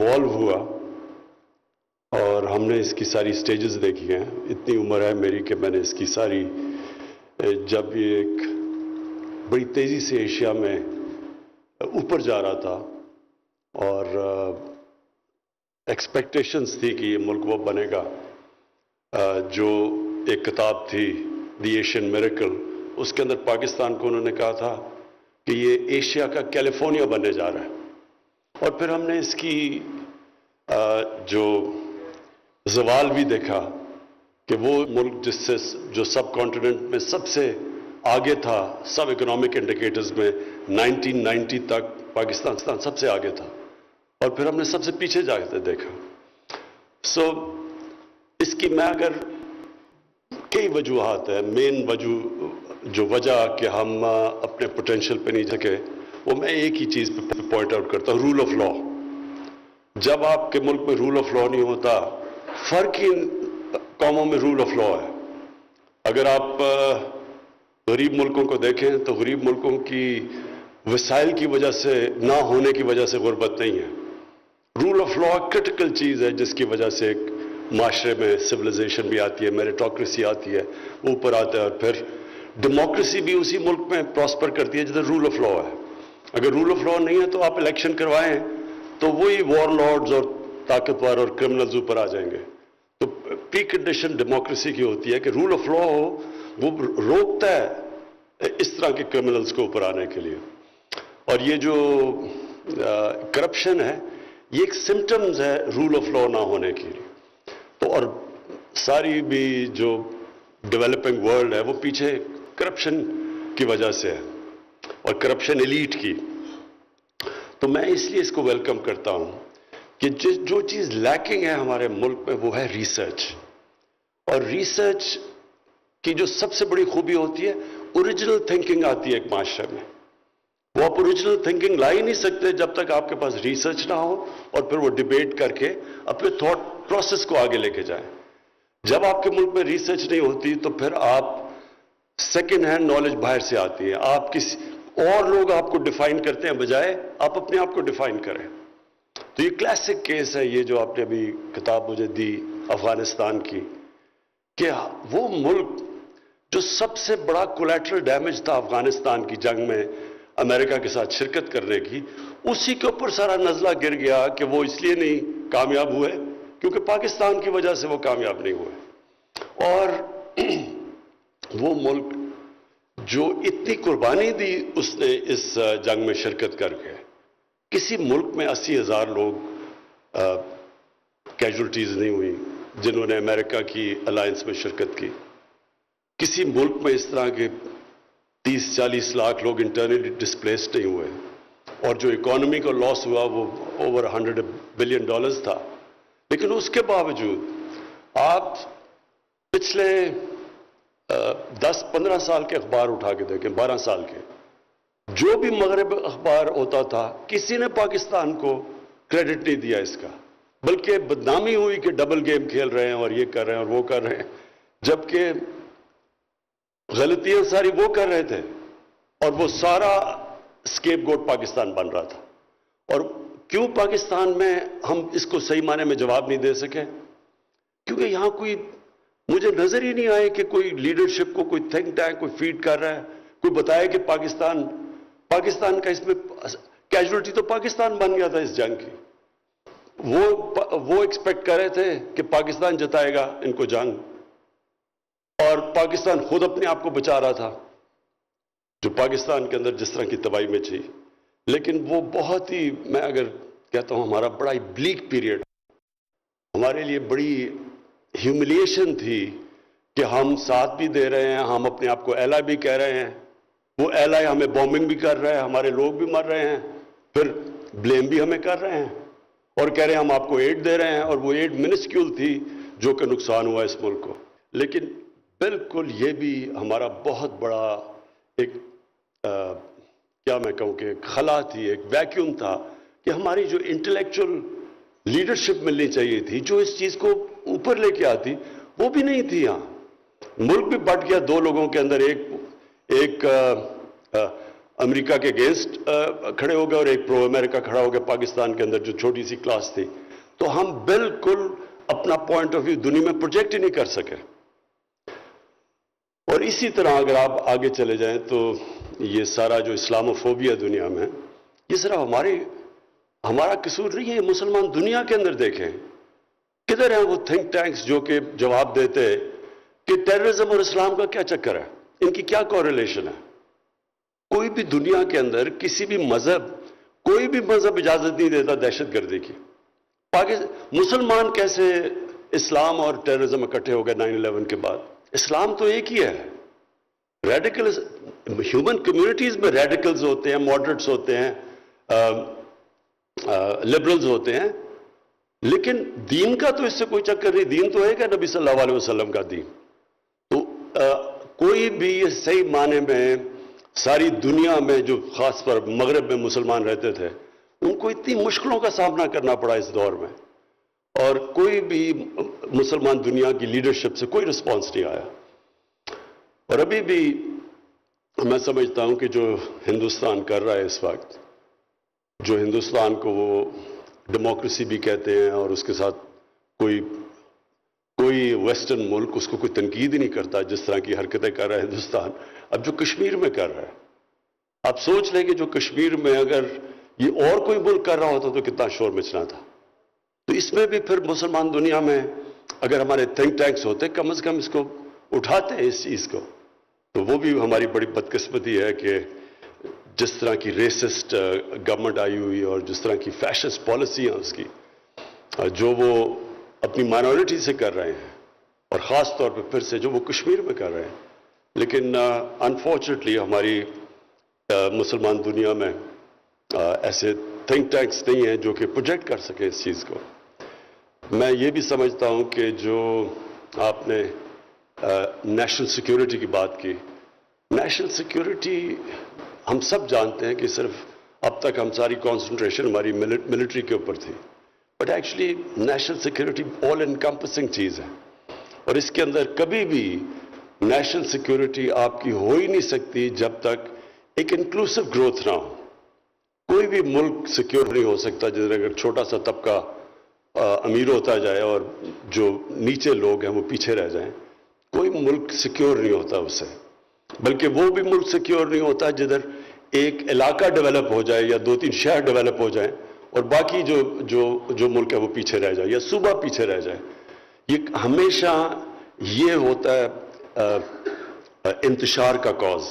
Evolve ہوا اور ہم نے اس کی ساری سٹیجز دیکھی ہیں. اتنی عمر ہے میری کہ میں نے اس کی ساری، جب یہ ایک بڑی تیزی سے ایشیا میں اوپر جا رہا تھا اور ایکسپیکٹیشنز تھی کہ یہ ملک وہ بنے گا جو ایک کتاب تھی دی ایشین میریکل، اس کے اندر پاکستان کو انہوں نے کہا تھا کہ یہ ایشیا کا کیلیفورنیا بننے جا رہا ہے. اور پھر ہم نے اس کی جو زوال بھی دیکھا کہ وہ ملک جس سے جو سب کانٹیننٹ میں سب سے آگے تھا، سب اکنامک انڈیکیٹرز میں 1990 تک پاکستان سب سے آگے تھا، اور پھر ہم نے سب سے پیچھے جاتے دیکھا. اس کی میں اگر کئی وجوہات ہیں، مین وجہ کہ ہم اپنے پوٹینشیل پہ نہیں سکے، وہ میں ایک ہی چیز پہ پوائنٹ آؤٹ کرتا ہوں، رول آف لا. جب آپ کے ملک میں رول آف لا نہیں ہوتا، فرق ہی قوموں میں رول آف لا ہے. اگر آپ غریب ملکوں کو دیکھیں تو غریب ملکوں کی وسائل کی وجہ سے نہ ہونے کی وجہ سے غربت نہیں ہے. رول آف لا کرٹیکل چیز ہے جس کی وجہ سے ایک معاشرے میں سویلائزیشن بھی آتی ہے، میریٹوکریسی آتی ہے، اوپر آتا ہے، اور پھر ڈیموکریسی بھی اسی ملک میں پراسپر کرتی ہے جدھر رول آف لا ہے. اگر رول آف لا نہیں ہے تو آپ الیکشن کروائیں تو وہی وار لارڈز اور طاقتور اور کرمنلز اوپر آ جائیں گے. تو پری کنڈیشن ڈیموکریسی کی ہوتی ہے کہ رول آف لا ہو، وہ روکتا ہے اس طرح کے کرمنلز کو اوپر آنے کے لیے. اور یہ جو کرپشن ہے، یہ ایک سمٹمز ہے رول آف لا نہ ہونے کے لیے. تو اور ساری بھی جو ڈیولپنگ ورلڈ ہے وہ پیچھے کرپشن کی وجہ سے ہے، اور کرپشن ایلیٹ کی. تو میں اس لیے اس کو ویلکم کرتا ہوں کہ جو چیز لیکنگ ہے ہمارے ملک میں وہ ہے ریسرچ. اور ریسرچ کی جو سب سے بڑی خوبی ہوتی ہے، اوریجنل تھنکنگ آتی ہے ایک معاشرے میں. وہ آپ اوریجنل تھنکنگ لا ہی نہیں سکتے جب تک آپ کے پاس ریسرچ نہ ہو اور پھر وہ ڈیبیٹ کر کے اپنے تھاٹ پروسیس کو آگے لے کے جائیں. جب آپ کے ملک میں ریسرچ نہیں ہوتی تو پھر آپ سیکنڈ ہینڈ نالج باہر سے آتی ہے، آپ کسی اور لوگ آپ کو ڈیفائن کرتے ہیں بجائے آپ اپنے آپ کو ڈیفائن کریں. تو یہ کلاسک کیس ہے، یہ جو آپ نے ابھی کتاب مجھے دی افغانستان کی، کہ وہ ملک جو سب سے بڑا کولیٹرل ڈیمیج تھا افغانستان کی جنگ میں امریکہ کے ساتھ شرکت کرنے کی، اسی کے اوپر سارا نزلہ گر گیا کہ وہ اس لیے نہیں کامیاب ہوئے کیونکہ پاکستان کی وجہ سے وہ کامیاب نہیں ہوئے. اور وہ ملک جو اتنی قربانی دی اس نے اس جنگ میں شرکت کر کے، کسی ملک میں 80,000 لوگ کیجولٹیز نہیں ہوئی جنہوں نے امریکہ کی الائنس میں شرکت کی. کسی ملک میں اس طرح کے 30-40 لاکھ لوگ انٹرنلی ڈسپلیسڈ نہیں ہوئے، اور جو اکانومی کا لاس ہوا وہ اوور $100 بلین تھا. لیکن اس کے باوجود آپ پچھلے 10-15 سال کے اخبار اٹھا کے دیکھیں، 12 سال کے، جو بھی مغرب اخبار ہوتا تھا کسی نے پاکستان کو کریڈٹ نہیں دیا اس کا، بلکہ بدنامی ہوئی کہ ڈبل گیم کھیل رہے ہیں اور یہ کر رہے ہیں اور وہ کر رہے ہیں، جبکہ غلطیاں ساری وہ کر رہے تھے اور وہ سارا اسکیپ گوٹ پاکستان بن رہا تھا. اور کیوں پاکستان میں ہم اس کو صحیح معنی میں جواب نہیں دے سکے؟ کیونکہ یہاں کوئی مجھے نظر ہی نہیں آئے کہ کوئی لیڈرشپ کو کوئی تھنک ٹینک کوئی فیڈ کر رہا ہے، کوئی بتائے کہ پاکستان کا اس میں کیجولٹی تو پاکستان بن گیا تھا اس جنگ کی. وہ ایکسپیکٹ کر رہے تھے کہ پاکستان جتائے گا ان کو جنگ، اور پاکستان خود اپنے آپ کو بچا رہا تھا جو پاکستان کے اندر جس طرح کی تباہی میں تھی. لیکن وہ بہت ہی، میں اگر کہتا ہوں ہمارا بڑا ہی بلیک پیریڈ، ہمارے لیے بڑی ہیوملیشن تھی کہ ہم ساتھ بھی دے رہے ہیں، ہم اپنے آپ کو ایلائی بھی کہہ رہے ہیں، وہ ایلائی ہمیں بومبنگ بھی کر رہے ہیں، ہمارے لوگ بھی مر رہے ہیں، پھر بلیم بھی ہمیں کر رہے ہیں اور کہہ رہے ہیں ہم آپ کو ایڈ دے رہے ہیں، اور وہ ایڈ منسکیول تھی جو کہ نقصان ہوا اس ملک کو. لیکن بالکل یہ بھی ہمارا بہت بڑا ایک کیا میں کہوں کہ ایک خلا تھی، ایک ویکیوم تھا کہ ہماری جو انٹلیکچول لیڈرشپ ملنی چاہیے تھی جو اس چیز کو اوپر لے کے آتی، وہ بھی نہیں تھی. یہاں ملک بھی بٹ گیا دو لوگوں کے اندر، ایک امریکہ کے اگینسٹ کھڑے ہو گئے اور ایک پرو امریکہ کھڑا ہو گیا پاکستان کے اندر جو چھوٹی سی کلاس تھی. تو ہم بالکل اپنا پوائنٹ آف ویو دنیا میں پروجیکٹ ہی نہیں کر سکے. اور اسی طرح اگر آپ آگے چلے جائیں تو یہ سارا جو اسلاموفوبیا دنیا میں، یہ صرف ہمارا قصور نہیں ہے. یہ مسلمان دنیا کے اندر دیکھیں کدھر ہیں وہ تھنک ٹینکس جو کہ جواب دیتے کہ ٹیررزم اور اسلام کا کیا چکر ہے، ان کی کیا کوریلیشن ہے. کوئی بھی دنیا کے اندر کوئی بھی مذہب اجازت نہیں دیتا دہشت گردی کی. مسلمان کیسے اسلام اور ٹیررزم اکٹھے ہو گئے 9/11 کے بعد؟ اسلام تو ایک ہی ہے. ریڈیکلز ہیومن کمیونٹیز میں ریڈیکلز ہوتے ہیں، ماڈریٹس ہوتے ہیں، لبرلز ہوتے ہیں، لیکن دین کا تو اس سے کوئی چکر نہیں. دین تو ہے کہ نبی صلی اللہ علیہ وسلم کا دین. تو کوئی بھی صحیح معنی میں ساری دنیا میں جو خاص پر مغرب میں مسلمان رہتے تھے ان کو اتنی مشکلوں کا سامنا کرنا پڑا اس دور میں، اور کوئی بھی مسلمان دنیا کی لیڈرشپ سے کوئی رسپانس نہیں آیا. اور ابھی بھی میں سمجھتا ہوں کہ جو ہندوستان کر رہا ہے اس وقت، جو ہندوستان کو وہ ڈیموکریسی بھی کہتے ہیں اور اس کے ساتھ کوئی ویسٹرن ملک اس کو کوئی تنقید ہی نہیں کرتا جس طرح کی حرکتیں کر رہا ہے ہندوستان، اب جو کشمیر میں کر رہا ہے. آپ سوچ لیں کہ جو کشمیر میں اگر یہ اور کوئی ملک کر رہا ہوتا تو کتنا شور مچنا تھا. تو اس میں بھی پھر مسلمان دنیا میں اگر ہمارے تھنک ٹینکس ہوتے کم از کم اس کو اٹھاتے ہیں اس چیز کو، تو وہ بھی ہماری بڑی بدقسمتی ہے کہ جس طرح کی ریسسٹ گورنمنٹ آئی ہوئی اور جس طرح کی فیشسٹ پالیسی ہیں اس کی، جو وہ اپنی مائنورٹی سے کر رہے ہیں، اور خاص طور پہ پھر سے جو وہ کشمیر میں کر رہے ہیں. لیکن انفارچونیٹلی ہماری مسلمان دنیا میں ایسے تھنک ٹینکس نہیں ہیں جو کہ پروجیکٹ کر سکے اس چیز کو. میں یہ بھی سمجھتا ہوں کہ جو آپ نے نیشنل سیکیورٹی کی بات کی، نیشنل سیکیورٹی ہم سب جانتے ہیں کہ صرف اب تک ہم ساری کانسنٹریشن ہماری ملٹری کے اوپر تھی، but actually national security all encompassing چیز ہے، اور اس کے اندر کبھی بھی نیشنل سیکیورٹی آپ کی ہو ہی نہیں سکتی جب تک ایک انکلوسو گروتھ نہ ہو. کوئی بھی ملک سیکیور نہیں ہو سکتا جدھر اگر چھوٹا سا طبقہ امیر ہوتا جائے اور جو نیچے لوگ ہیں وہ پیچھے رہ جائیں. کوئی ملک سیکیور نہیں ہوتا اس سے، بلکہ وہ بھی ملک سیکیور نہیں ہوتا جدھر ایک علاقہ ڈیولپ ہو جائے یا 2-3 شہر ڈیولپ ہو جائیں اور باقی جو ملک ہے وہ پیچھے رہ جائے یا صوبہ پیچھے رہ جائے. یہ ہمیشہ یہ ہوتا ہے انتشار کا کاز.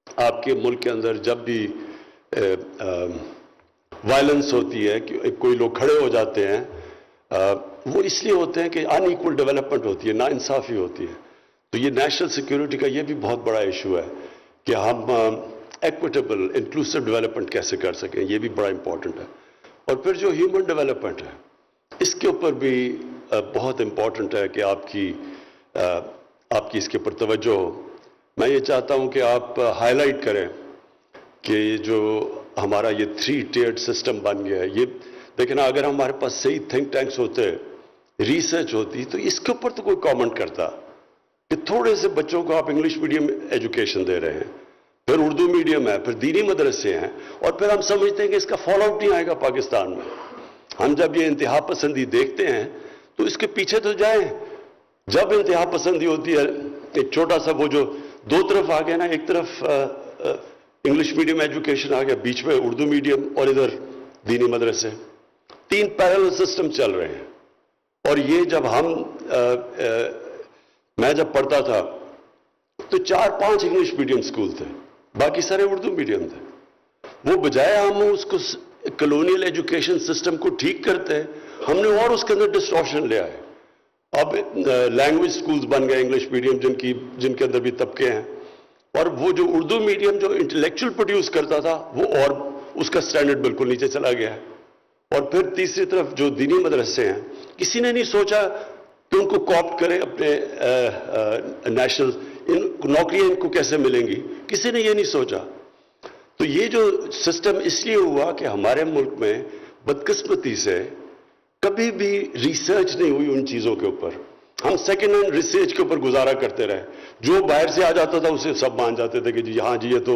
آپ کے ملک کے اندر جب بھی وائلنس ہوتی ہے کہ کوئی لوگ کھڑے ہو جاتے ہیں، وہ اس لیے ہوتے ہیں کہ ان ایکول ڈیولپمنٹ ہوتی ہے، نا انصافی ہوتی ہے. تو یہ نیشنل سیکیورٹی کا یہ بھی بہت بڑا ایشو ہے کہ ہم ایکویٹیبل انکلوسو ڈیولپمنٹ کیسے کر سکیں، یہ بھی بڑا امپورٹنٹ ہے. اور پھر جو ہیومن ڈیولپمنٹ ہے اس کے اوپر بھی بہت امپورٹنٹ ہے کہ آپ کی اس کے اوپر توجہ ہو. میں یہ چاہتا ہوں کہ آپ ہائی لائٹ کریں کہ جو ہمارا یہ 3 tiered سسٹم بن گیا ہے. یہ دیکھیں نا، اگر ہمارے پاس صحیح تھنک ٹینکس ہوتے، ریسرچ ہوتی، تو اس کے اوپر تو کوئی کامنٹ کرتا کہ تھوڑے سے بچوں کو آپ انگلش میڈیم ایجوکیشن دے رہے ہیں، پھر اردو میڈیم ہے، پھر دینی مدرسے ہیں، اور پھر ہم سمجھتے ہیں کہ اس کا فال آؤٹ نہیں آئے گا پاکستان میں. ہم جب یہ انتہا پسندی دیکھتے ہیں تو اس کے پیچھے تو جائیں. جب انتہا پسندی ہوتی ہے، ایک چھوٹا سا وہ جو 2 طرف آ گیا نا، ایک طرف انگلش میڈیم ایجوکیشن آ گیا، بیچ میں اردو میڈیم اور ادھر دینی مدرسے، 3 پیرلل سسٹم چل رہے ہیں. اور یہ جب میں جب پڑھتا تھا تو 4-5 انگلش میڈیم سکول تھے، باقی سارے اردو میڈیم تھے. وہ بجائے ہم اس کو کلونیل ایجوکیشن سسٹم کو ٹھیک کرتے ہیں، ہم نے اور اس کے اندر ڈسٹورشن لے آئے. اب لینگویج سکولز بن گئے انگلش میڈیم جن کے اندر بھی طبقے ہیں، اور وہ جو اردو میڈیم جو انٹلیکچوئل پروڈیوس کرتا تھا وہ اور اس کا سٹینڈرڈ بالکل نیچے چلا گیا ہے. اور پھر تیسری طرف جو دینی مدرسے ہیں، کسی نے نہیں سوچا کہ ان کو کاپٹ کرے اپنے نیشنل نوکریاں ان کو کیسے ملیں گی، کسی نے یہ نہیں سوچا. تو یہ جو سسٹم اس لیے ہوا کہ ہمارے ملک میں بدقسمتی سے کبھی بھی ریسرچ نہیں ہوئی ان چیزوں کے اوپر. ہم سیکنڈ ہینڈ ریسرچ کے اوپر گزارا کرتے رہے. جو باہر سے آ جاتا تھا اسے سب مان جاتے تھے کہ جی ہاں جی یہ تو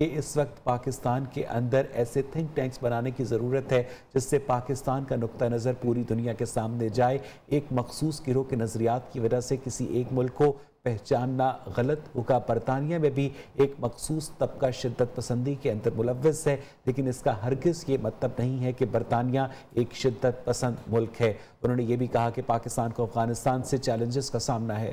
کہ اس وقت پاکستان کے اندر ایسے تھنک ٹینکس بنانے کی ضرورت ہے جس سے پاکستان کا نقطہ نظر پوری دنیا کے سامنے جائے. ایک مخصوص گروہ کے نظریات کی وجہ سے کسی ایک ملک کو پہچاننا غلط ہوگا. برطانیہ میں بھی ایک مخصوص طبقہ شدت پسندی کے اندر ملوث ہے، لیکن اس کا ہرگز یہ مطلب نہیں ہے کہ برطانیہ ایک شدت پسند ملک ہے. انہوں نے یہ بھی کہا کہ پاکستان کو افغانستان سے چیلنجز کا سامنا ہے.